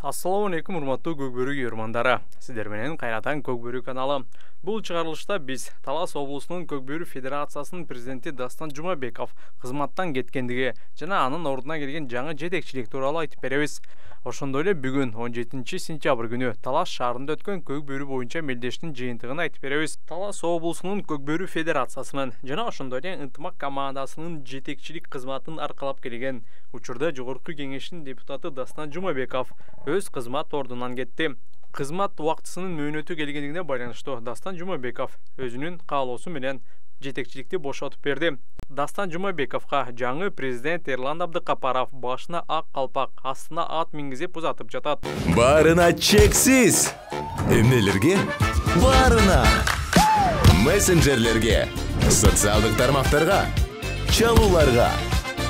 Ассаламу алейкум, урматтуу Көкбөрү көрөрмандары. Сиздер менен кайрадан Көкбөрү каналы. Бул чыгарылышта биз Талас облусунун Көкбөрү Федерациясынын президенти Дастан Жумабеков кызматтан кеткендиги жана анын ордуна келген жаңы жетекчилик тууралуу айтып беребиз. Ошондой эле бүгүн 17 сентябрь күнү Талас шаарында өткөн Көкбөрү боюнча мелдештин жыйынтыгын айтып беребиз. Талас облусунун Көкбөрү Федерациясынын жана ошондой эле ынтымак командасынын жетекчилик кызматын аркалап келген учурда жогорку кеңештин депутаты Дастан Жумабеков өз кызмат ордунан кетти. Кызмат убактысынын мөөнөтү келгендигине байланыштуу Дастан Жумабеков өзүнүн каалоосу менен жетекчиликти бошотуп берди. Дастан Жумабековго жаңы президент Эрлан Абдыкапаров башына ак калпак, астына ат мингизип узатып жатат. Барына чексиз! Эмнелерге? Барына! Мессенджерлерге, социалдык тармактарга, чалууларга,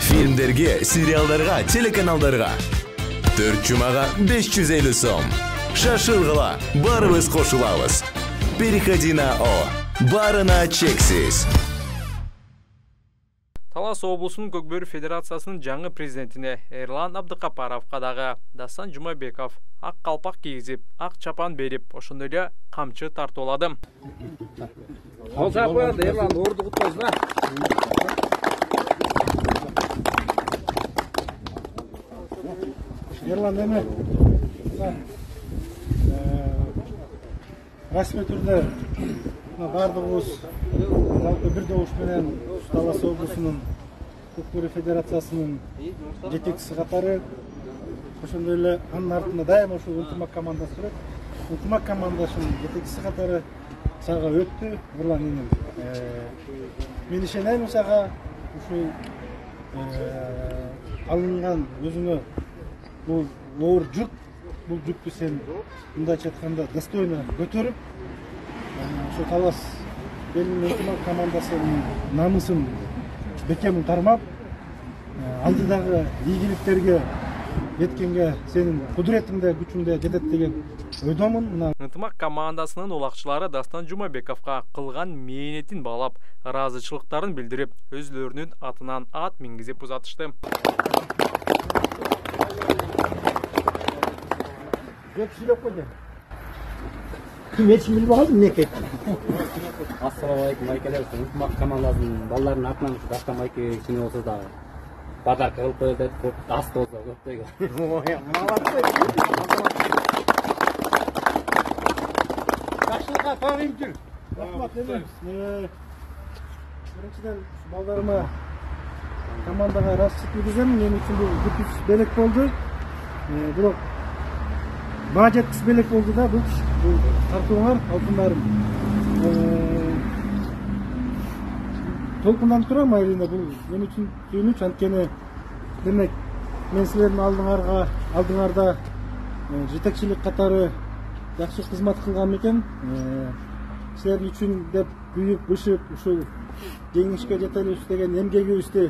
фильмдерге, сериалдарга, телеканалдарга. 4 жумага 550 сом. Шашылгыла, барыбыз кошулабыз. Переходи на О. Барына чексиз. Талас облусунун Көкбөрү Федерациясынын жаңы президентине Эрлан Абдыкапаровго дагы Дастан Жумабеков ак калпак кийгизип, ак чапан берип, ошондой эле камчы тартуулады. Эрлан орду куттайсың да. Эрлан эме расмий түрдө бардыгыбыз жалпы бир добуш менен Талас облусунун Көкбөрү Федерациясынын жетекчиси катары ошондой эле анын артында дайыма ушул ынтымак командасы турат. Ынтымак командасынын жетекчиси катары сага өттү. Эрлан инем. Мен ишенем сага ушул алынган өзүңө бул оор жүк, бул жүктү сен мындайча айтканда достойно көтөрүп, ошо Талас элинин ынтымак командасынын намысын бекемин тармап, алдыдагы ийгиликтерге жеткенге сенин кудуретиңде, күчүңдө жетет деген ойдомун. Ынтымак командасынын улакчылары Дастан Жумабековго кылган мээнетин баалап, ыраазычылыктарын билдирип, өзлөрүнүн атынан ат мингизип узатышты. Жетишилеп койду. Ким эчим билбей калдым, эмнеке? Ассаламу алейкум, айкелер. Ынтымак командасынын балдарынын атынан Дастан байке кичине болсо да подарка кылып коет деп, ас болсо көптөйгө. Жакшылыкка табайын жүр. Рахмат эмес. Биринчиден балдарыма командага расчет киргизем. Мен үчүн бул күпүс белек болду. Бирок баа жеткис белек болду да, бул тартууңар, алтындарым. Толкундан турам айрыйна, бул мен үчүн сүйүнүч, анткени демек мен силердин алдыңарда жетекчилик катары жакшы кызмат кылган мекен. Силер үчүн деп күйүп, бышып, ушул жеңишке жетелибиз деген эмгегибизди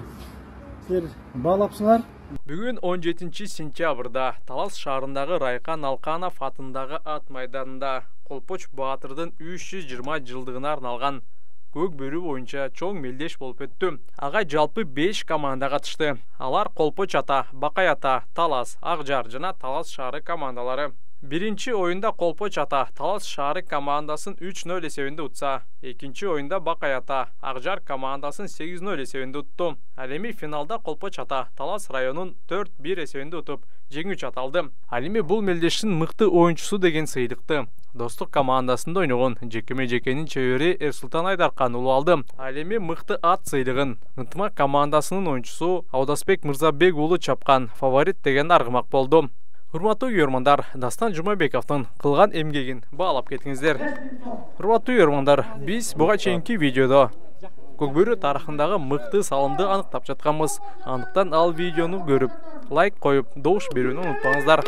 силер баалапсыңар. Бүгүн 17 сентябрда Талас шаарындагы Райкан Алканов атындагы ат майданында Колпоч Баатырдын 320 жылдыгына арналган Көкбөрү боюнча чоң мелдеш болуп өттү. Ага жалпы 5 команда катышты. Алар Колпоч ата, Бакай ата, Талас, Акжар жана Талас шаары командалары. Биринчи оюнда Колпоч ата Талас шаары командасын 3-0 эсебинде утса, экинчи оюнда Бакай ата Акжар командасын 8-0 эсебинде утту. Ал эми финалда Колпоч ата Талас районун 4-1 эсебинде утуп, жеңүүчү аталды. Ал эми бул мелдештин мыкты оюнчусу деген сыйлыкты Достук командасында ойногон Жекеме-Жекенин чебери Эрсултан Айдаркан уулу алды. Ал эми мыкты ат сыйлыгын Ынтымак командасынын оюнчусу Аудасбек Мырзабек уулу чапкан фаворит деген аргымак болду. Урматтуу көрөрмандар, Дастан Жумабековдун кылган эмгегин баалап кетиңиздер. Урматтуу көрөрмандар, биз буга чейинки видеодо Көкбөрү тарыхындагы мыкты салымды аныктап жатканбыз. Андыктан ал видеону көрүп, лайк коюп, добуш берүүнү унутпаңыздар.